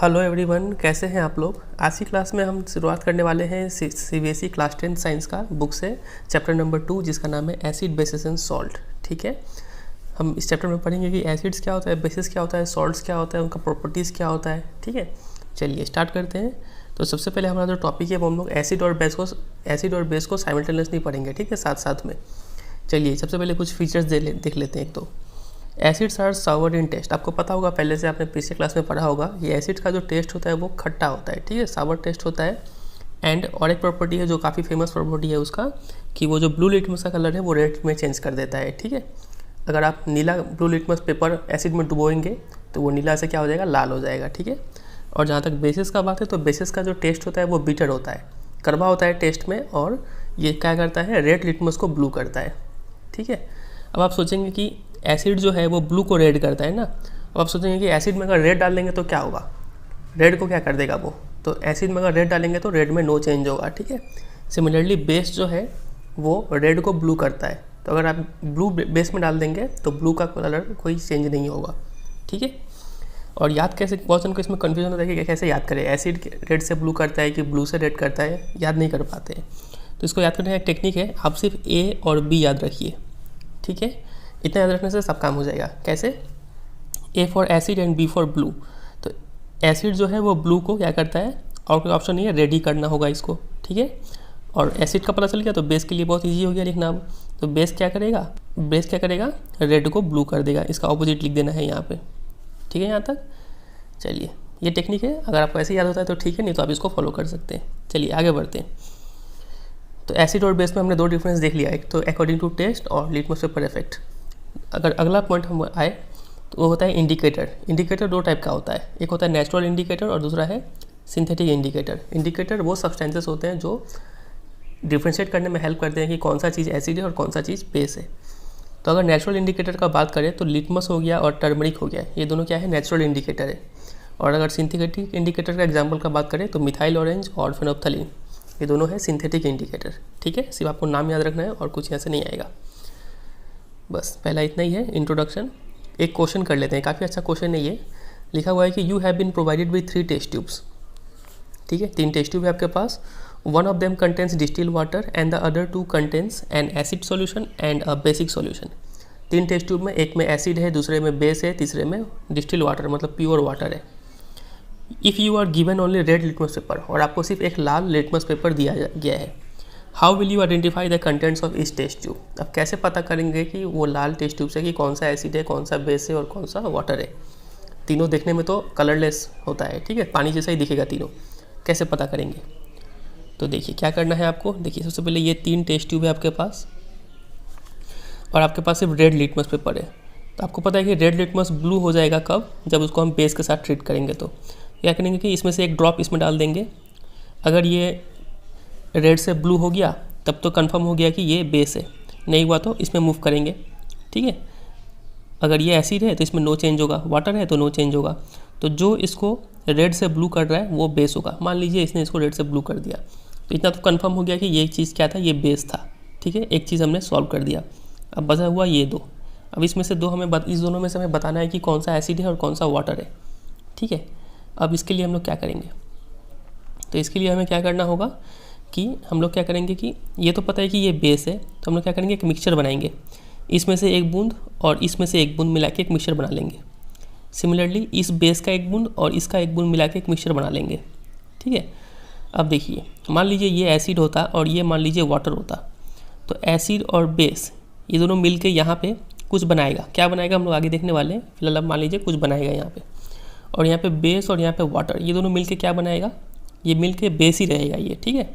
Hello everyone, कैसे हैं आप लोग। आज की क्लास में हम शुरुआत करने वाले हैं सीबीएसई क्लास 10 साइंस का बुक से चैप्टर नंबर 2, जिसका नाम है एसिड बेसिस एंड सॉल्ट। ठीक है, हम इस चैप्टर में पढ़ेंगे कि एसिड्स क्या होता है, बेसिस क्या होता है, सॉल्ट्स क्या होता है, उनका प्रॉपर्टीज़ क्या होता है। ठीक है, चलिए स्टार्ट करते हैं। तो सबसे पहले हमारा जो टॉपिक है वो हम लोग एसिड और बेस को साइमल्टेनियसली पढ़ेंगे। ठीक है, साथ साथ में। चलिए सबसे पहले कुछ फीचर्स देख लेते हैं। एक तो acids are sour in taste. आपको पता होगा, पहले से आपने पिछले क्लास में पढ़ा होगा, ये एसिड का जो टेस्ट होता है वो खट्टा होता है। ठीक है, सावर टेस्ट होता है। एंड और एक प्रॉपर्टी है जो काफ़ी फेमस प्रॉपर्टी है उसका, कि वो जो ब्लू लिटमस का कलर है वो रेड में चेंज कर देता है। ठीक है, अगर आप नीला ब्लू लिटमस पेपर एसिड में डुबोएंगे तो वो नीला से क्या हो जाएगा, लाल हो जाएगा। ठीक है, और जहाँ तक बेसिस का बात है तो बेसिस का जो टेस्ट होता है वो बिटर होता है, कड़वा होता है टेस्ट में, और ये क्या करता है, रेड लिटमस को ब्लू करता है। ठीक है, अब आप सोचेंगे कि एसिड जो है वो ब्लू को रेड करता है ना। अब आप सोचेंगे कि एसिड में अगर रेड डाल देंगे तो क्या होगा, रेड को क्या कर देगा वो। तो एसिड में अगर रेड डालेंगे तो रेड में नो चेंज होगा। ठीक है, सिमिलरली बेस जो है वो रेड को ब्लू करता है, तो अगर आप ब्लू बेस में डाल देंगे तो ब्लू का कलर कोई चेंज नहीं होगा। ठीक है, और याद कैसे, बहुत जन को इसमें कन्फ्यूजन होता है कि कैसे याद करें, एसिड रेड से ब्लू करता है कि ब्लू से रेड करता है, याद नहीं कर पाते हैं। तो इसको याद करने का एक टेक्निक है, आप सिर्फ ए और बी याद रखिए। ठीक है, इतना याद रखने से सब काम हो जाएगा। कैसे, A for acid and B for blue. तो एसिड जो है वो ब्लू को क्या करता है, और कोई ऑप्शन नहीं है, रेडी करना होगा इसको। ठीक है, और एसिड का पता चल गया तो बेस के लिए बहुत इजी हो गया लिखना। अब तो बेस क्या करेगा, रेड को ब्लू कर देगा। इसका ऑपोजिट लिख देना है यहाँ पे। ठीक है, यहाँ तक। चलिए, ये टेक्निक है, अगर आपको ऐसे याद होता है तो ठीक है, नहीं तो आप इसको फॉलो कर सकते हैं। चलिए आगे बढ़ते हैं। तो एसिड और बेस में हमने दो डिफरेंस देख लिया, एक तो अकॉर्डिंग टू टेस्ट और लिटमस पेपर इफेक्ट। अगर अगला पॉइंट हम आए तो वो होता है इंडिकेटर। इंडिकेटर दो टाइप का होता है, एक होता है नेचुरल इंडिकेटर और दूसरा है सिंथेटिक इंडिकेटर। इंडिकेटर वो सब्सटेंसेस होते हैं जो डिफ्रेंशिएट करने में हेल्प करते हैं कि कौन सा चीज़ एसिड है और कौन सा चीज़ बेस है। तो अगर नेचुरल इंडिकेटर का बात करें तो लिटमस हो गया और टर्मरिक हो गया, ये दोनों क्या है, नेचुरल इंडिकेटर है। और अगर सिंथेटिक इंडिकेटर का एग्जाम्पल का बात करें तो मिथाइल ऑरेंज और फेनोप्थलीन, ये दोनों है सिंथेटिक इंडिकेटर। ठीक है, सिर्फ आपको नाम याद रखना है और कुछ यहाँ से नहीं आएगा। बस पहला इतना ही है इंट्रोडक्शन। एक क्वेश्चन कर लेते हैं, काफ़ी अच्छा क्वेश्चन है ये। लिखा हुआ है कि you have been provided with 3 test tubes. ठीक है, 3 टेस्ट ट्यूब है आपके पास। One of them contains distil water and the other 2 contains an acid solution and a basic solution. 3 test tube में एक में एसिड है, दूसरे में बेस है, तीसरे में डिस्टिल वाटर मतलब प्योर वाटर है। If you are given only red litmus paper, और आपको सिर्फ एक लाल लिटमस पेपर दिया गया है, how will you identify the contents of इस टेस्ट ट्यूब। अब कैसे पता करेंगे कि वो लाल टेस्ट ट्यूब से कि कौन सा एसिड है, कौन सा बेस है और कौन सा वाटर है। तीनों देखने में तो कलरलेस होता है। ठीक है, पानी जैसा ही दिखेगा तीनों, कैसे पता करेंगे। तो देखिए क्या करना है आपको। देखिए सबसे पहले ये 3 टेस्ट ट्यूब है आपके पास और आपके पास सिर्फ रेड लिटमस पेपर है। तो आपको पता है कि रेड लिटमस ब्लू हो जाएगा कब, जब उसको हम बेस के साथ ट्रीट करेंगे। तो क्या करेंगे कि इसमें से एक ड्रॉप इसमें डाल देंगे। अगर ये रेड से ब्लू हो गया तब तो कंफर्म हो गया कि ये बेस है, नहीं हुआ तो इसमें मूव करेंगे। ठीक है, अगर ये एसिड है तो इसमें नो चेंज होगा, वाटर है तो नो चेंज होगा। तो जो इसको रेड से ब्लू कर रहा है वो बेस होगा। मान लीजिए इसने इसको रेड से ब्लू कर दिया, तो इतना तो कंफर्म हो गया कि ये चीज़ क्या था, ये बेस था। ठीक है, एक चीज़ हमने सॉल्व कर दिया। अब बचा हुआ ये 2। अब इसमें से इस दोनों में से हमें बताना है कि कौन सा एसिड है और कौन सा वाटर है। ठीक है, अब इसके लिए हम लोग क्या करेंगे, तो इसके लिए हमें क्या करना होगा कि हम लोग क्या करेंगे कि ये तो पता है कि ये बेस है, तो हम लोग क्या करेंगे, एक मिक्सचर बनाएंगे। इसमें से एक बूंद और इसमें से एक बूंद मिला के एक मिक्सचर बना लेंगे। सिमिलरली इस बेस का एक बूंद और इसका एक बूंद मिला के एक मिक्सचर बना लेंगे। ठीक है, अब देखिए मान लीजिए ये एसिड होता और ये मान लीजिए वाटर होता, तो एसिड और बेस ये दोनों मिल के यहाँ पर कुछ बनाएगा। क्या बनाएगा हम लोग आगे देखने वाले हैं, फिलहाल अब मान लीजिए कुछ बनाएगा यहाँ पर। और यहाँ पे बेस और यहाँ पे वाटर ये दोनों मिलके क्या बनाएगा, ये मिलके बेस ही रहेगा ये। ठीक है,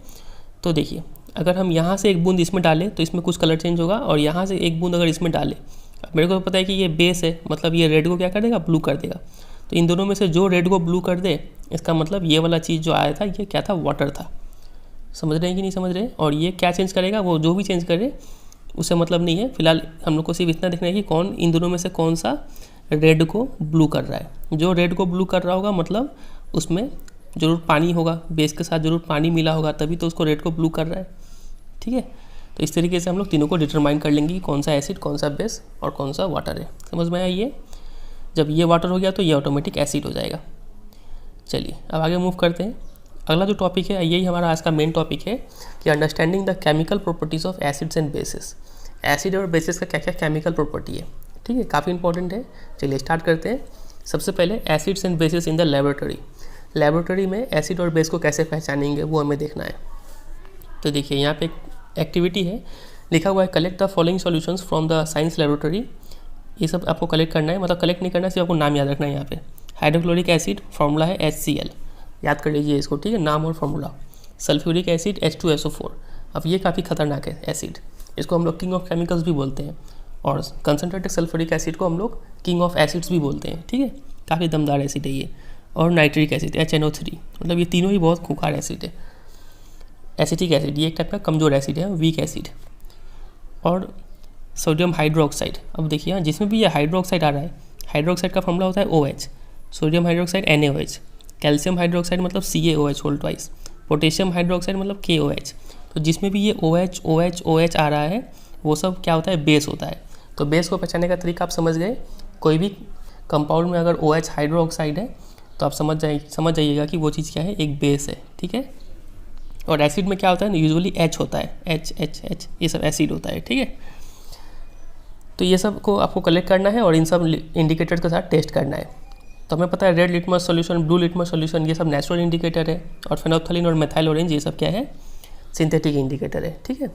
तो देखिए अगर हम यहाँ से एक बूंद इसमें डालें तो इसमें कुछ कलर चेंज होगा, और यहाँ से एक बूंद अगर इसमें डालें, अब मेरे को पता है कि ये बेस है, मतलब ये रेड को क्या कर देगा, ब्लू कर देगा। तो इन दोनों में से जो रेड को ब्लू कर दे, इसका मतलब ये वाला चीज़ जो आया था ये क्या था, वाटर था। समझ रहे हैं कि नहीं समझ रहे हैं। और ये क्या चेंज करेगा, वो जो भी चेंज करे उससे मतलब नहीं है। फिलहाल हम लोग को सिर्फ इतना देखना है कि कौन इन दोनों में से कौन सा रेड को ब्लू कर रहा है। जो रेड को ब्लू कर रहा होगा मतलब उसमें ज़रूर पानी होगा, बेस के साथ ज़रूर पानी मिला होगा, तभी तो उसको रेड को ब्लू कर रहा है। ठीक है, तो इस तरीके से हम लोग तीनों को डिटरमाइन कर लेंगे कि कौन सा एसिड, कौन सा बेस और कौन सा वाटर है। समझ में आया ये। जब ये वाटर हो गया तो ये ऑटोमेटिक एसिड हो जाएगा। चलिए अब आगे मूव करते हैं। अगला जो टॉपिक है यही हमारा आज का मेन टॉपिक है कि understanding the chemical properties of acids and bases. Acid और बेसिस का क्या क्या केमिकल प्रॉपर्टी है, ठीक है, काफ़ी इंपॉर्टेंट है। चलिए स्टार्ट करते हैं। सबसे पहले acids and bases in the laboratory. Laboratory में एसिड और बेस को कैसे पहचानेंगे वो हमें देखना है। तो देखिए यहाँ पे एक एक्टिविटी है, लिखा हुआ है collect the following solutions from the science laboratory. ये सब आपको कलेक्ट करना है, मतलब कलेक्ट नहीं करना, सिर्फ आपको नाम याद रखना है। यहाँ पे हाइड्रोक्लोरिक एसिड फॉर्मूला है HCl, याद कर लीजिए इसको, ठीक है, नाम और फार्मूला। Sulphuric acid H2SO4। अब ये काफ़ी खतरनाक है एसिड, इसको हम लोग किंग ऑफ केमिकल्स भी बोलते हैं, और कंसनट्रेटेड सल्फ्यूरिक एसिड को हम लोग किंग ऑफ एसिड्स भी बोलते हैं, ठीक है, काफ़ी दमदार एसिड है ये। और नाइट्रिक एसिड HNO3, मतलब ये तीनों ही बहुत खूंखार एसिड है। एसिटिक एसिड ये एक टाइप का कमज़ोर एसिड है, वीक एसिड। और सोडियम हाइड्रोक्साइड, अब देखिए यहाँ जिसमें भी ये हाइड्रोक्साइड आ रहा है, हाइड्रोक्साइड का फॉर्मूला होता है OH, sodium hydroxide NaOH, calcium hydroxide मतलब CaOH whole twice, potassium hydroxide मतलब KOH। तो जिसमें भी ये OH OH OH आ रहा है वो सब क्या होता है, बेस होता है। तो बेस को पहचानने का तरीका आप समझ गए। कोई भी कंपाउंड में अगर OH हाइड्रोक्साइड है तो आप समझ जाइएगा कि वो चीज़ क्या है, एक बेस है, ठीक है। और एसिड में क्या होता है, यूजुअली H होता है, H ये सब एसिड होता है, ठीक है। तो ये सब को आपको कलेक्ट करना है और इन सब इंडिकेटर्स के साथ टेस्ट करना है। तो हमें पता है red litmus solution, blue litmus solution ये सब नेचुरल इंडिकेटर है, और फेनोल्फथलीन और मेथाइल ऑरेंज ये सब क्या है, सिंथेटिक इंडिकेटर है, ठीक है।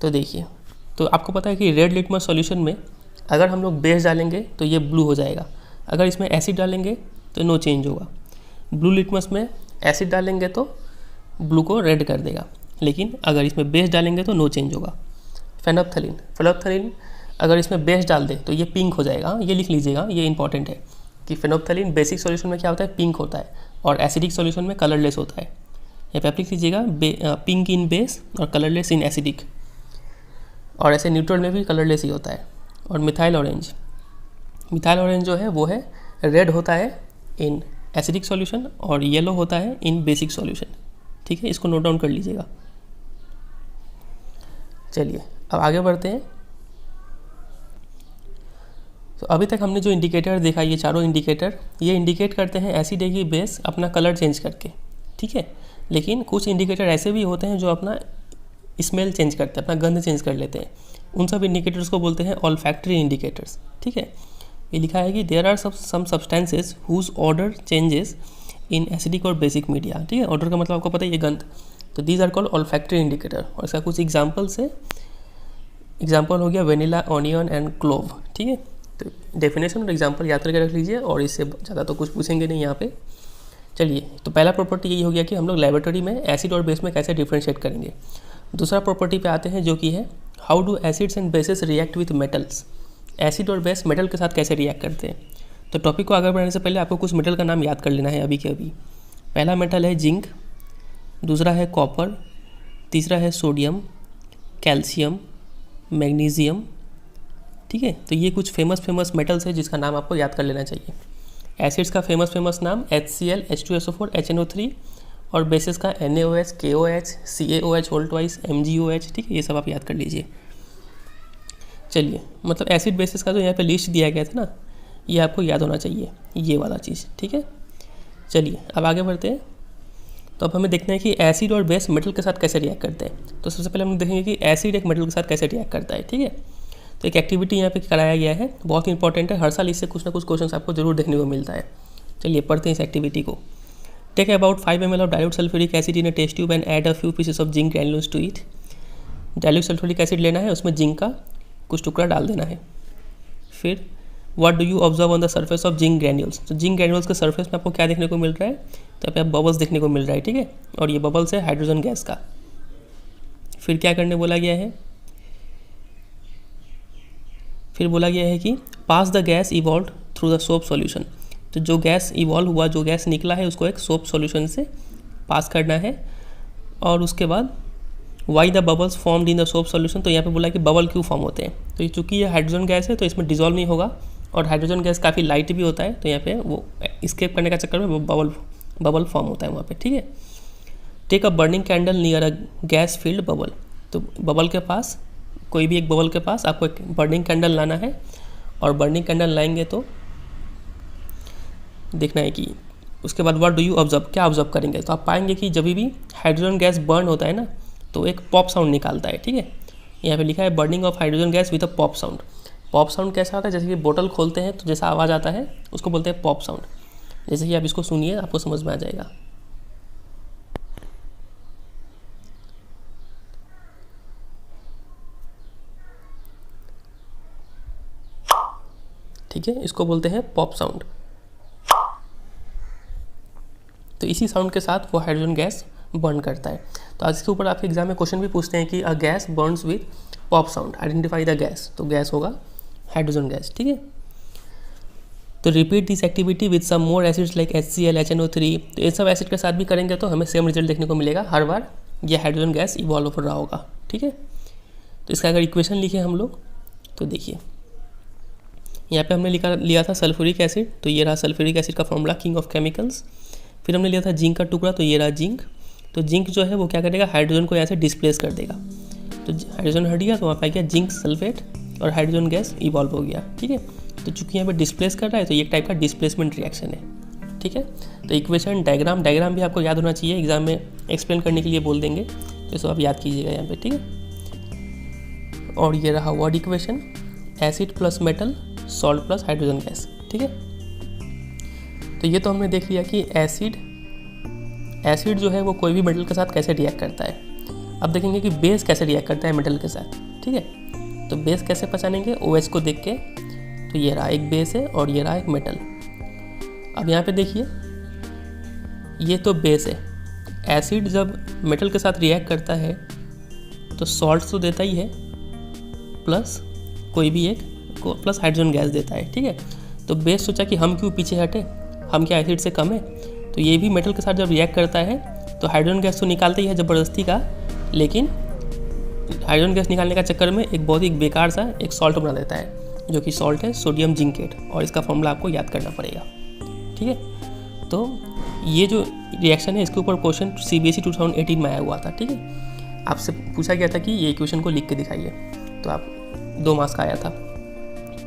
तो देखिए, तो आपको पता है कि रेड लिटमस सॉल्यूशन में अगर हम लोग बेस डालेंगे तो ये ब्लू हो जाएगा, अगर इसमें एसिड डालेंगे तो नो चेंज होगा। ब्लू लिटमस में एसिड डालेंगे तो ब्लू को रेड कर देगा, लेकिन अगर इसमें बेस डालेंगे तो नो चेंज होगा। फेनोल्फथलीन अगर इसमें बेस डाल दे तो ये पिंक हो जाएगा। ये लिख लीजिएगा, ये इंपॉर्टेंट है कि फेनोल्फथलीन बेसिक सॉल्यूशन में क्या होता है, पिंक होता है, और एसिडिक सॉल्यूशन में कलरलेस होता है। यहाँ पे आप लिख लीजिएगा पिंक इन बेस और कलरलेस इन एसिडिक, और ऐसे न्यूट्रल में भी कलरलेस ही होता है। और मिथाइल ऑरेंज जो है वो है रेड होता है इन एसिडिक सॉल्यूशन और येलो होता है इन बेसिक सॉल्यूशन, ठीक है, इसको नोट डाउन कर लीजिएगा। चलिए अब आगे बढ़ते हैं। तो अभी तक हमने जो इंडिकेटर देखा, ये चारों इंडिकेटर ये इंडिकेट करते हैं एसिड है कि बेस अपना कलर चेंज करके, ठीक है। लेकिन कुछ इंडिकेटर ऐसे भी होते हैं जो अपना स्मेल चेंज करते हैं, अपना गंध चेंज कर लेते हैं। उन सब इंडिकेटर्स को बोलते हैं ऑल्फैक्टरी इंडिकेटर्स, ठीक है। ये लिखा है कि there are some substances whose order changes in acidic और बेसिक मीडिया, ठीक है। ऑर्डर का मतलब आपको पता है, ये गंध। तो these are called olfactory indicator, और इसका कुछ एग्जाम्पल्स है। एग्जाम्पल हो गया वेनिला, ऑनियन एंड क्लोव, ठीक है। तो डेफिनेशन और एग्जाम्पल याद करके रख लीजिए, और इससे ज़्यादा तो कुछ पूछेंगे नहीं यहाँ पे। चलिए, तो पहला प्रॉपर्टी यही हो गया कि हम लोग लेबोरेटरी में एसिड और बेस में कैसे डिफ्रेंशिएट करेंगे। दूसरा प्रॉपर्टी पे आते हैं जो कि है how do acids and bases react with metals. Acid और बेस मेटल के साथ कैसे रिएक्ट करते हैं। तो टॉपिक को आगे बढ़ने से पहले आपको कुछ मेटल का नाम याद कर लेना है अभी के अभी। पहला मेटल है जिंक, दूसरा है कॉपर, तीसरा है सोडियम, कैल्शियम, मैग्नीशियम, ठीक है। तो ये कुछ फेमस मेटल्स है जिसका नाम आपको याद कर लेना चाहिए। एसिड्स का फेमस नाम HCl H2SO4 HNO3, और बेसिस का NaOH KOH CaOH whole twice MgOH, ठीक है, ये सब आप याद कर लीजिए। चलिए, मतलब एसिड बेसिस का जो यहाँ पे लिस्ट दिया गया था ना, ये आपको याद होना चाहिए, ये वाला चीज़, ठीक है। चलिए अब आगे बढ़ते हैं। तो अब हमें देखना है कि एसिड और बेस मेटल के साथ कैसे रिएक्ट करते हैं। तो सबसे पहले हम देखेंगे कि एसिड एक मेटल के साथ कैसे रिएक्ट करता है, ठीक है। तो एक एक्टिविटी यहाँ पे कराया गया है, बहुत ही इंपॉर्टेंट है, हर साल इससे कुछ ना कुछ क्वेश्चन आपको जरूर देखने को मिलता है। चलिए पढ़ते हैं इस एक्टिविटी को। Take about 5 ml of dilute sulphuric acid in a test tube and add a few pieces of zinc granules to it. Dilute sulphuric acid लेना है, उसमें जिंक का कुछ टुकड़ा डाल देना है। फिर what do you observe on the surface of zinc granules. तो जिंक ग्रैन्यूल्स के सर्फेस में आपको क्या देखने को मिल रहा है, तो यहाँ पे आप बबल्स देखने को मिल रहा है, ठीक है, और ये बबल्स है हाइड्रोजन गैस का। फिर क्या करने बोला गया है, फिर बोला गया है कि pass the gas evolve through the soap solution. तो जो गैस इवॉल्व हुआ, जो गैस निकला है, उसको एक सोप सॉल्यूशन से पास करना है। और उसके बाद why the bubbles formed in the soap solution. तो यहाँ पे बोला कि बबल क्यों फॉर्म होते हैं। तो ये चूँकि ये हाइड्रोजन गैस है तो इसमें डिजॉल्व नहीं होगा, और हाइड्रोजन गैस काफ़ी लाइट भी होता है, तो यहाँ पे वो स्केप करने का चक्कर में वो बबल फॉर्म होता है वहाँ पे, ठीक है। Take a burning candle near a gas field bubble. तो बबल के पास, कोई भी एक बबल के पास आपको एक बर्निंग कैंडल लाना है, और बर्निंग कैंडल लाएंगे तो देखना है कि उसके बाद व्हाट डू यू ऑब्जर्व, क्या ऑब्जर्व करेंगे, तो आप पाएंगे कि जब भी हाइड्रोजन गैस बर्न होता है ना तो एक पॉप साउंड निकालता है, ठीक है। यहाँ पे लिखा है burning of hydrogen gas with a pop sound. Pop sound कैसा होता है, जैसे कि बोतल खोलते हैं तो जैसा आवाज़ आता है उसको बोलते हैं पॉप साउंड। जैसे कि आप इसको सुनिए, आपको समझ में आ जाएगा। ठीक है, इसको बोलते हैं पॉप साउंड। तो इसी साउंड के साथ वो हाइड्रोजन गैस बर्न करता है। तो आज इसके ऊपर आपके एग्जाम में क्वेश्चन भी पूछते हैं कि a gas burns with pop sound, identify the gas. तो गैस होगा हाइड्रोजन गैस, ठीक है। तो repeat this activity with some more acids like HCl, HNO3। तो ये सब एसिड के साथ भी करेंगे तो हमें सेम रिजल्ट देखने को मिलेगा, हर बार ये हाइड्रोजन गैस इवॉल्व हो रहा होगा, ठीक है। तो इसका अगर इक्वेशन लिखे हम लोग तो देखिए, यहाँ पे हमने लिया था सल्फ्यूरिक एसिड, तो ये रहा सल्फ्यूरिक एसिड का फॉर्मूला, किंग ऑफ केमिकल्स। फिर हमने लिया था जिंक का टुकड़ा, तो ये रहा जिंक। तो जिंक जो है वो क्या करेगा, हाइड्रोजन को यहाँ से डिस्प्लेस कर देगा। तो हाइड्रोजन हट गया तो वहाँ पे आ गया जिंक सल्फेट और हाइड्रोजन गैस इवॉल्व हो गया, ठीक है। तो चूंकि यहाँ पे डिस्प्लेस कर रहा है तो ये एक टाइप का डिस्प्लेसमेंट रिएक्शन है, ठीक है। तो इक्वेशन डायग्राम भी आपको याद होना चाहिए, एग्जाम में एक्सप्लेन करने के लिए बोल देंगे, तो इसको आप याद कीजिएगा यहाँ पे, ठीक है। और ये रहा word equation, acid plus metal, salt plus hydrogen gas, ठीक है। तो ये तो हमने देख लिया कि एसिड जो है वो कोई भी मेटल के साथ कैसे रिएक्ट करता है। अब देखेंगे कि बेस कैसे रिएक्ट करता है मेटल के साथ, ठीक है। तो बेस कैसे पहचानेंगे, OH को देख के। तो ये रहा एक बेस है और ये रहा एक मेटल। अब यहाँ पे देखिए, ये तो बेस है। एसिड जब मेटल के साथ रिएक्ट करता है तो सॉल्ट तो देता ही है, प्लस कोई भी एक प्लस हाइड्रोजन गैस देता है, ठीक है। तो बेस सोचा कि हम क्यों पीछे हटे, हम क्या एसिड से कम है। तो ये भी मेटल के साथ जब रिएक्ट करता है तो हाइड्रोजन गैस तो निकालता ही है ज़बरदस्ती का, लेकिन हाइड्रोजन गैस निकालने का चक्कर में एक बहुत ही बेकार सा एक सॉल्ट बना देता है, जो कि सॉल्ट है सोडियम जिंकेट, और इसका फॉर्मूला आपको याद करना पड़ेगा, ठीक है। तो ये जो रिएक्शन है इसके ऊपर क्वेश्चन CBSE 2018 में आया हुआ था, ठीक है। आपसे पूछा गया था कि ये इक्वेशन को लिख के दिखाइए, तो आप 2 मार्क्स का आया था,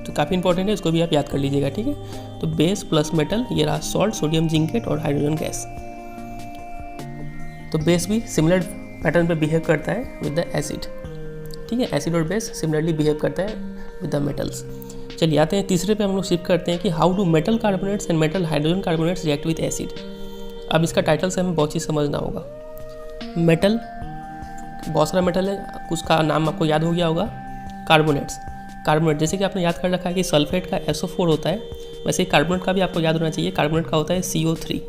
तो काफ़ी इंपॉर्टेंट है, इसको भी आप याद कर लीजिएगा, ठीक है। तो बेस प्लस मेटल, ये रहा सॉल्ट, सोडियम जिंकेट और हाइड्रोजन गैस। तो बेस भी सिमिलर पैटर्न पे बिहेव करता है विद द एसिड, ठीक है। एसिड और बेस सिमिलरली बिहेव करता है विद द मेटल्स। चलिए आते हैं तीसरे पे, हम लोग शिफ्ट करते हैं कि how do metal carbonates and metal hydrogen carbonates react with acid. अब इसका टाइटल से हमें बहुत चीज़ समझना होगा। मेटल, बहुत सारा मेटल है, उसका नाम आपको याद हो गया होगा, कार्बोनेट्स। कार्बोनेट जैसे कि आपने याद कर रखा है कि सल्फेट का SO4 होता है, वैसे ही कार्बोनेट का भी आपको याद होना चाहिए, कार्बोनेट का होता है CO3,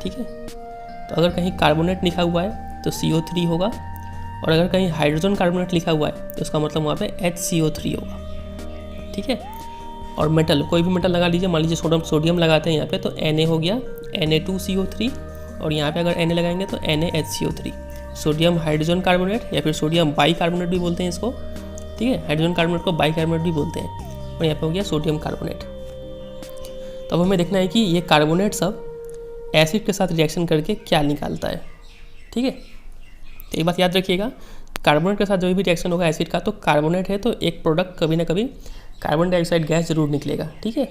ठीक है। तो अगर कहीं कार्बोनेट लिखा हुआ है तो CO3 होगा, और अगर कहीं हाइड्रोजन कार्बोनेट लिखा हुआ है तो उसका मतलब वहाँ पे HCO3 होगा, ठीक है। और मेटल, कोई भी मेटल लगा लीजिए, मान लीजिए सोडियम लगाते हैं यहाँ पे, तो Na हो गया Na2CO3, और यहाँ पे अगर Na लगाएंगे तो NaHCO3, सोडियम हाइड्रोजन कार्बोनेट या फिर सोडियम बाई कार्बोनेट भी बोलते हैं इसको, ठीक है। हाइड्रोजन कार्बोनेट को बाई कार्बोनेट भी बोलते हैं, और यहाँ पे हो गया सोडियम कार्बोनेट। तो अब हमें देखना है कि ये कार्बोनेट सब एसिड के साथ रिएक्शन करके क्या निकालता है, ठीक है। तो एक बात याद रखिएगा, कार्बोनेट के साथ जो भी रिएक्शन होगा एसिड का, तो कार्बोनेट है तो एक प्रोडक्ट कभी ना कभी कार्बन डाइऑक्साइड गैस जरूर निकलेगा, ठीक है।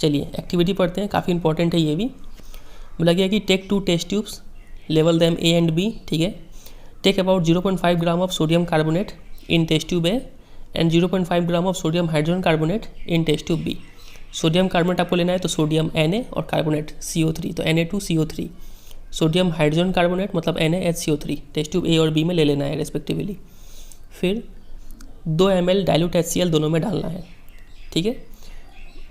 चलिए एक्टिविटी पढ़ते हैं, काफ़ी इंपॉर्टेंट है ये भी। बोला गया कि टेक 2 टेस्ट ट्यूब्स, लेवल दैम A and B, ठीक है। Take about 0.5 gram of sodium carbonate in test tube A and 0.5 gram of sodium hydrogen carbonate in test tube B। Sodium carbonate आपको लेना है तो सोडियम Na और carbonate CO3, तो Na2CO3। Sodium hydrogen carbonate मतलब NaHCO3, test tube A और B में ले लेना है रेस्पेक्टिवली। फिर 2 ml डाइल्यूट HCl दोनों में डालना है, ठीक है।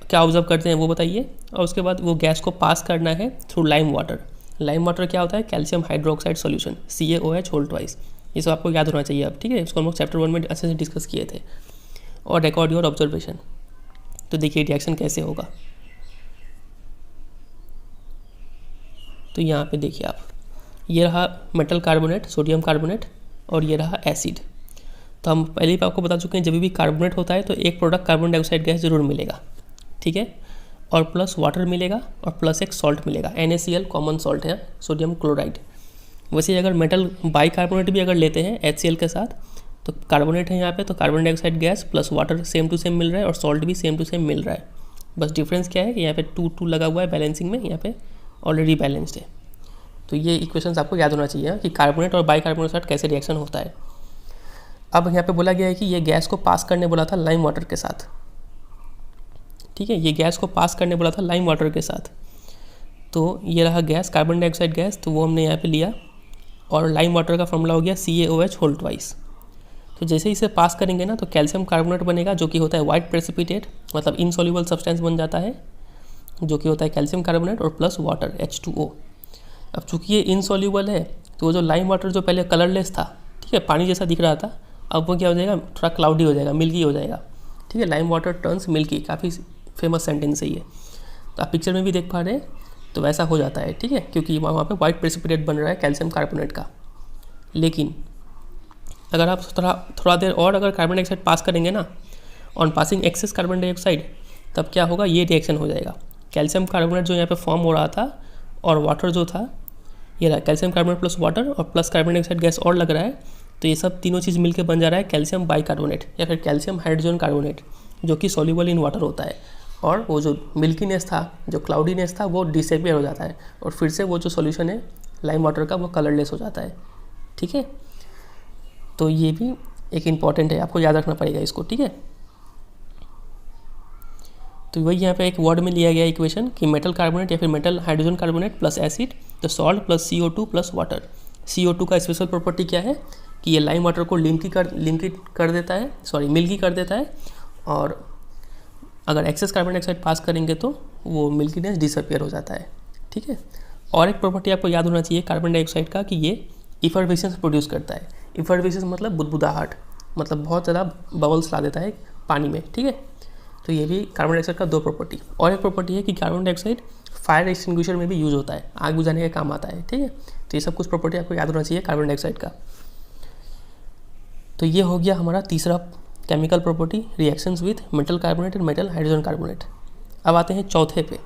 क्या ऑब्जर्व करते हैं वो बताइए, और उसके बाद वो गैस को पास करना है through lime water. Lime water क्या होता है, calcium hydroxide solution, CaOH whole twice. ये सब आपको याद होना चाहिए अब, ठीक है। इसको हम लोग चैप्टर 1 में अच्छे से डिस्कस किए थे। और रिकॉर्ड योर ऑब्जर्वेशन। तो देखिए रिएक्शन कैसे होगा, तो यहाँ पे देखिए आप, ये रहा मेटल कार्बोनेट, सोडियम कार्बोनेट, और ये रहा एसिड। तो हम पहले ही आपको बता चुके हैं, जब भी कार्बोनेट होता है तो एक प्रोडक्ट कार्बन डाइऑक्साइड गैस जरूर मिलेगा, ठीक है, और प्लस वाटर मिलेगा, और प्लस एक सॉल्ट मिलेगा, NaCl कॉमन सॉल्ट है, सोडियम क्लोराइड। वैसे अगर मेटल बाई कार्बोनेट भी अगर लेते हैं HCl के साथ, तो कार्बोनेट है यहाँ पे, तो carbon dioxide gas plus water same to same मिल रहा है, और सॉल्ट भी सेम टू सेम मिल रहा है, बस डिफरेंस क्या है कि यहाँ पे 2 लगा हुआ है बैलेंसिंग में, यहाँ पे ऑलरेडी बैलेंस्ड है। तो ये इक्वेशंस आपको याद होना चाहिए कि कार्बोनेट और बाइकार्बोनेट के साथ कैसे रिएक्शन होता है। अब यहाँ पे बोला गया है कि ये गैस को पास करने बोला था लाइम वाटर के साथ, ठीक है, ये गैस को पास करने बोला था लाइम वाटर के साथ। तो ये रहा गैस, कार्बन डाइऑक्साइड गैस, तो वो हमने यहाँ पे लिया और लाइम वाटर का फॉर्मूला हो गया CaOH होल ट्वाइस। तो जैसे ही इसे पास करेंगे ना तो कैल्शियम कार्बोनेट बनेगा जो कि होता है वाइट प्रेसिपिटेट, मतलब इनसॉल्युबल सब्सटेंस बन जाता है जो कि होता है कैल्शियम कार्बोनेट और प्लस वाटर H2O। अब चूंकि ये इनसॉल्युबल है तो वो जो लाइम वाटर जो पहले कलरलेस था, ठीक है, पानी जैसा दिख रहा था, अब वो क्या हो जाएगा, थोड़ा क्लाउडी हो जाएगा, मिल्की हो जाएगा, ठीक है। लाइम वाटर टर्न्स मिल्की, काफ़ी फेमस सेंटेंस है ये, तो आप पिक्चर में भी देख पा रहे हैं, तो वैसा हो जाता है, ठीक है, क्योंकि वहाँ पे वाइट प्रेसिपिटेट बन रहा है कैल्शियम कार्बोनेट का। लेकिन अगर आप थोड़ा देर और अगर कार्बन डाइऑक्साइड पास करेंगे ना, on passing excess carbon dioxide, तब क्या होगा, ये रिएक्शन हो जाएगा। कैल्शियम कार्बोनेट जो यहाँ पे फॉर्म हो रहा था और वाटर जो था, ये रहा कैल्शियम कार्बोनेट प्लस वाटर और प्लस कार्बन डाइऑक्साइड गैस और लग रहा है, तो ये सब तीनों चीज़ मिलकर बन जा रहा है कैल्शियम बाइकार्बोनेट या फिर कैल्शियम हाइड्रोजन कार्बोनेट, जो कि सॉल्युबल इन वाटर होता है। और वो जो मिल्कीनेस था, जो क्लाउडीनेस था, वो डिसअपियर हो जाता है और फिर से वो जो सॉल्यूशन है लाइम वाटर का वो कलरलेस हो जाता है, ठीक है। तो ये भी एक इम्पॉर्टेंट है, आपको याद रखना पड़ेगा इसको, ठीक है। तो वही यहाँ पे एक वर्ड में लिया गया इक्वेशन कि मेटल कार्बोनेट या फिर metal hydrogen carbonate plus acid तो salt plus CO2 plus water. CO2 का स्पेशल प्रॉपर्टी क्या है कि ये लाइम वाटर को मिल्की कर देता है, और अगर एक्सेस कार्बन डाइऑक्साइड पास करेंगे तो वो मिल्कीनेस डिसअपियर हो जाता है, ठीक है। और एक प्रॉपर्टी आपको याद होना चाहिए कार्बन डाइऑक्साइड का कि ये इफर्वेसेंस प्रोड्यूस करता है। इफर्वेसेंस मतलब बुदबुदाहट, मतलब बहुत ज़्यादा बबल्स ला देता है पानी में, ठीक है। तो ये भी कार्बन डाइऑक्साइड का 2 प्रॉपर्टी। और एक प्रॉपर्टी है कि कार्बन डाइऑक्साइड फायर एक्सटिंग्विशर में भी यूज़ होता है, आग बुझाने का काम आता है, ठीक है। तो ये सब कुछ प्रॉपर्टी आपको याद होना चाहिए कार्बन डाइऑक्साइड का। तो ये हो गया हमारा तीसरा chemical property, reactions with metal carbonate and metal hydrogen carbonate. अब आते हैं चौथे पे।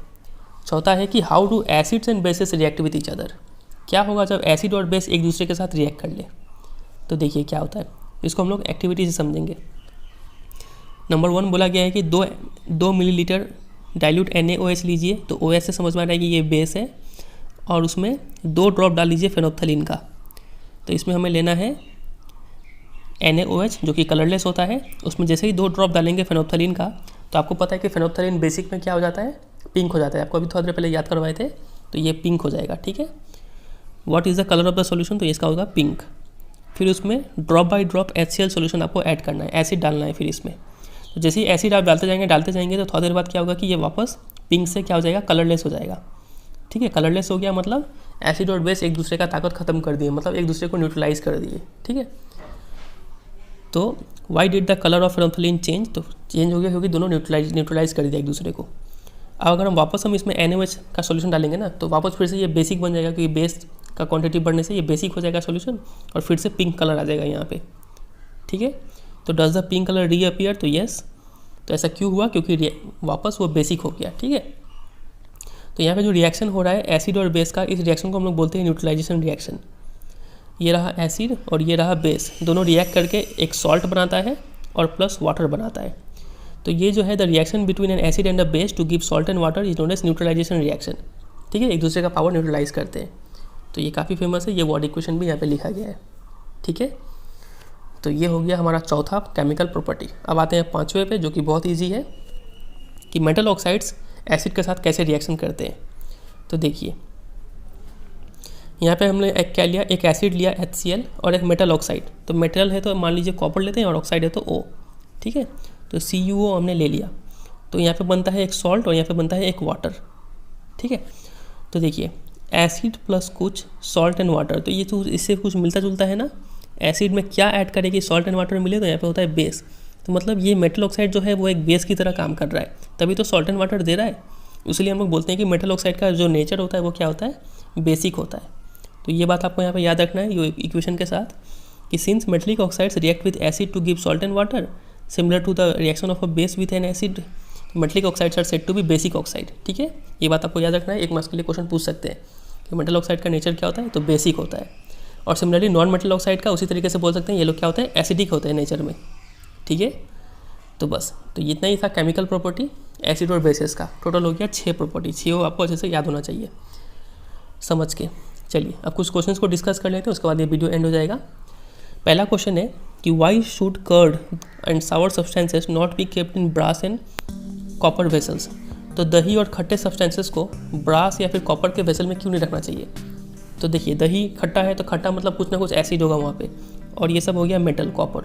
चौथा है कि how do acids and bases react with each other. क्या होगा जब एसिड और बेस एक दूसरे के साथ रिएक्ट कर ले। तो देखिए क्या होता है, इसको हम लोग एक्टिविटी से समझेंगे। नंबर 1 बोला गया है कि 2 मिलीलीटर डाइल्यूट NaOH लीजिए, तो OH से समझ में आ रहा है कि ये बेस है, और उसमें 2 ड्रॉप डाल लीजिए फेनोप्थलीन का। तो इसमें हमें लेना है NaOH जो कि कलरलेस होता है, उसमें जैसे ही 2 ड्रॉप डालेंगे फेनोप्थलीन का, तो आपको पता है कि फेनोप्थलीन बेसिक में क्या हो जाता है, पिंक हो जाता है। आपको अभी थोड़ा देर पहले याद करवाए थे, तो ये पिंक हो जाएगा, ठीक है। What is the colour of the solution, तो इसका होगा पिंक। फिर उसमें drop by drop HCl solution आपको ऐड करना है, एसिड डालना है। फिर इसमें तो जैसे ही एसिड आप डालते जाएंगे तो थोड़ा देर बाद क्या होगा कि ये वापस पिंक से क्या हो जाएगा, कलरलेस हो जाएगा, ठीक है। कलरलेस हो गया मतलब एसिड और बेस एक दूसरे का ताकत खत्म कर दिए, मतलब एक दूसरे को न्यूट्रलाइज कर दिए, ठीक है। तो why did the colour of phenolphthalein change, तो चेंज हो गया क्योंकि दोनों न्यूट्रलाइज कर दिया एक दूसरे को। अब अगर हम वापस इसमें NaOH का सॉल्यूशन डालेंगे ना, तो वापस फिर से ये बेसिक बन जाएगा, क्योंकि बेस का क्वांटिटी बढ़ने से ये बेसिक हो जाएगा सॉल्यूशन, और फिर से पिंक कलर आ जाएगा यहाँ पे, ठीक है। तो does the pink colour reappear, तो यस। तो ऐसा क्यों हुआ, क्योंकि वापस वो बेसिक हो गया, ठीक है। तो यहाँ पे जो रिएक्शन हो रहा है एसिड और बेस का, इस रिएक्शन को हम लोग बोलते हैं न्यूट्रलाइजेशन रिएक्शन। ये रहा एसिड और ये रहा बेस, दोनों रिएक्ट करके एक सॉल्ट बनाता है और प्लस वाटर बनाता है। तो ये जो है the reaction between an acid and a base to give salt and water is known as neutralization reaction, ठीक है। एक दूसरे का पावर न्यूट्रलाइज करते हैं, तो ये काफ़ी फेमस है, ये वर्ड इक्वेशन भी यहाँ पे लिखा गया है, ठीक है। तो ये हो गया हमारा चौथा केमिकल प्रॉपर्टी। अब आते हैं 5वें पे, जो कि बहुत ईजी है कि मेटल ऑक्साइड्स एसिड के साथ कैसे रिएक्शन करते हैं। तो देखिए यहाँ पे हमने क्या लिया, एक एसिड लिया HCl और एक मेटल ऑक्साइड। तो मेटल है तो मान लीजिए कॉपर लेते हैं और ऑक्साइड है तो O, ठीक है। तो CuO हमने ले लिया, तो यहाँ पे बनता है एक सॉल्ट और यहाँ पे बनता है एक वाटर, ठीक है। तो देखिए एसिड प्लस कुछ सॉल्ट एंड वाटर, तो ये तो इससे कुछ मिलता जुलता है ना। एसिड में क्या ऐड करेगी, सॉल्ट एंड वाटर मिले, तो यहाँ पे होता है बेस। तो मतलब ये मेटल ऑक्साइड जो है वो एक बेस की तरह काम कर रहा है, तभी तो सॉल्ट एंड वाटर दे रहा है। इसलिए हम लोग बोलते हैं कि मेटल ऑक्साइड का जो नेचर होता है वो क्या होता है, बेसिक होता है। तो ये बात आपको यहाँ पे याद रखना है ये इक्वेशन के साथ कि since metallic oxides react with acid to give salt and water similar to the reaction of a base with an acid, metallic oxides are said to be basic oxide, ठीक है। ये बात आपको याद रखना है, एक मार्क्स के लिए क्वेश्चन पूछ सकते हैं कि मेटल ऑक्साइड का नेचर क्या होता है, तो बेसिक होता है। और सिमिलरली नॉन मेटल ऑक्साइड का उसी तरीके से बोल सकते हैं, ये लोग क्या होते हैं, एसिडिक होते हैं नेचर में, ठीक है। तो बस, तो इतना ही था केमिकल प्रॉपर्टी। एसिड और बेसिस का टोटल हो गया 6 प्रॉपर्टी। 6 आपको अच्छे से याद होना चाहिए समझ के। चलिए अब कुछ क्वेश्चंस को डिस्कस कर लेते हैं, उसके बाद ये वीडियो एंड हो जाएगा। पहला क्वेश्चन है कि why should curd and sour substances not be kept in brass and copper vessels. तो दही और खट्टे सब्सटेंसेस को ब्रास या फिर कॉपर के वेसल में क्यों नहीं रखना चाहिए। तो देखिए दही खट्टा है तो खट्टा मतलब कुछ ना कुछ एसिड होगा वहाँ पे, और ये सब हो गया मेटल कॉपर।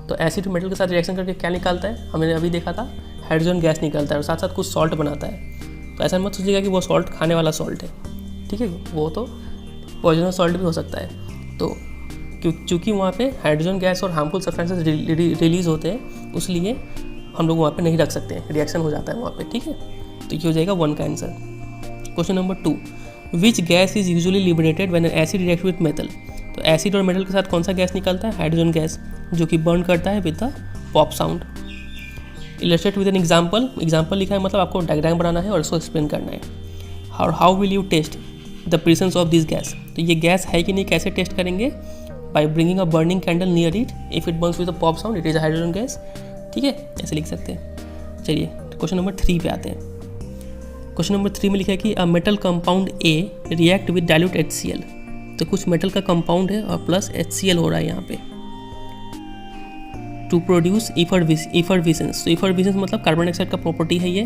तो एसिड मेटल के साथ रिएक्शन करके क्या निकालता है, हमने अभी देखा था हाइड्रोजन गैस निकलता है और साथ साथ कुछ सॉल्ट बनाता है। तो ऐसा मत सोचिएगा कि वो सॉल्ट खाने वाला सॉल्ट है, ठीक है, वो तो पॉइजनस सॉल्ट भी हो सकता है। तो चूँकि वहाँ पे हाइड्रोजन गैस और हार्मफुल सब्सटेंसेस रिलीज होते हैं, उसलिए हम लोग वहाँ पे नहीं रख सकते हैं, रिएक्शन हो जाता है वहाँ पे, ठीक है। तो ये हो जाएगा 1 का answer. Question number 2, which gas is usually liberated when an acid react with metal. तो एसिड और मेटल के साथ कौन सा गैस निकलता है, हाइड्रोजन गैस, जो कि बर्न करता है with the pop sound. Illustrate with an example, example लिखा है मतलब आपको डायग्राम बनाना है और उसको एक्सप्लेन करना है। How will you test the presence of this gas. तो ये गैस है कि नहीं कैसे टेस्ट करेंगे, by bringing a burning candle near it, if it burns with a pop sound it is a hydrogen gas, ठीक है, ऐसे लिख सकते हैं। चलिए क्वेश्चन नंबर 3 पे आते हैं। क्वेश्चन नंबर 3 में लिखा है कि a metal compound A react with dilute HCl। तो कुछ मेटल का कंपाउंड है और प्लस HCl हो रहा है यहाँ पे, टू प्रोड्यूस इफरविसेंस। तो इफरविसेंस मतलब कार्बन डाइऑक्साइड का प्रॉपर्टी है ये।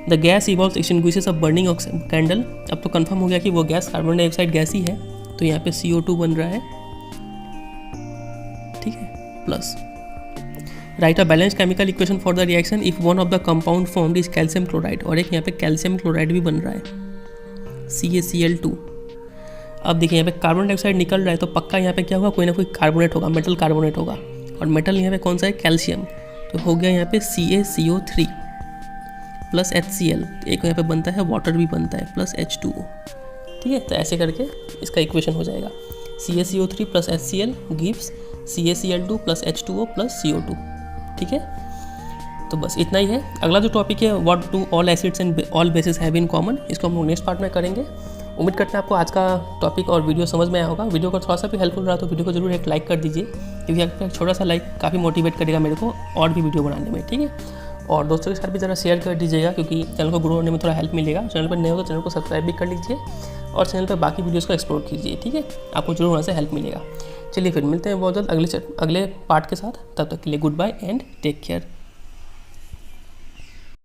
The gas evolves extinguishes a burning candle. अब तो कंफर्म हो गया कि वो गैस कार्बन डाइऑक्साइड गैस ही है, तो यहाँ पे CO2 बन रहा है, ठीक है, plus right a balance chemical equation for the reaction if one of the compound formed is calcium chloride, और एक यहाँ पे कैल्शियम क्लोराइड भी बन रहा है CaCl2। अब देखिए यहाँ पे कार्बन डाइऑक्साइड निकल रहा है तो पक्का यहाँ पे क्या होगा, कोई ना कोई कार्बोनेट होगा, मेटल कार्बोनेट होगा, और मेटल यहाँ पे कौन सा है, कैल्शियम। तो हो गया यहाँ पे CaCO3 प्लस HCl, एक यहाँ पे बनता है वाटर भी बनता है प्लस H2O, ठीक है। तो ऐसे करके इसका इक्वेशन हो जाएगा CaCO3 plus HCl gives CaCl2 plus H2O plus CO2, ठीक है। तो बस इतना ही है। अगला जो टॉपिक है what do all acids and all basis have in common, इसको हम लोग नेक्स्ट पार्ट में करेंगे। उम्मीद करते हैं आपको आज का टॉपिक और वीडियो समझ में आया होगा। वीडियो को थोड़ा सा भी हेल्पफुल रहा तो वीडियो को जरूर एक लाइक कर दीजिए, क्योंकि आपका एक छोटा सा लाइक काफ़ी मोटिवेट करेगा मेरे को और भी वीडियो बनाने में, ठीक है। और दोस्तों के साथ भी ज़रा शेयर कर दीजिएगा, क्योंकि चैनल को ग्रो होने में थोड़ा हेल्प मिलेगा। चैनल पर नए हो तो चैनल को सब्सक्राइब भी कर लीजिए और चैनल पर बाकी वीडियोज़ को एक्सप्लोर कीजिए, ठीक है, आपको जरूर वहाँ से हेल्प मिलेगा। चलिए फिर मिलते हैं बहुत जल्द अगले पार्ट के साथ, तब तक के लिए goodbye and take care.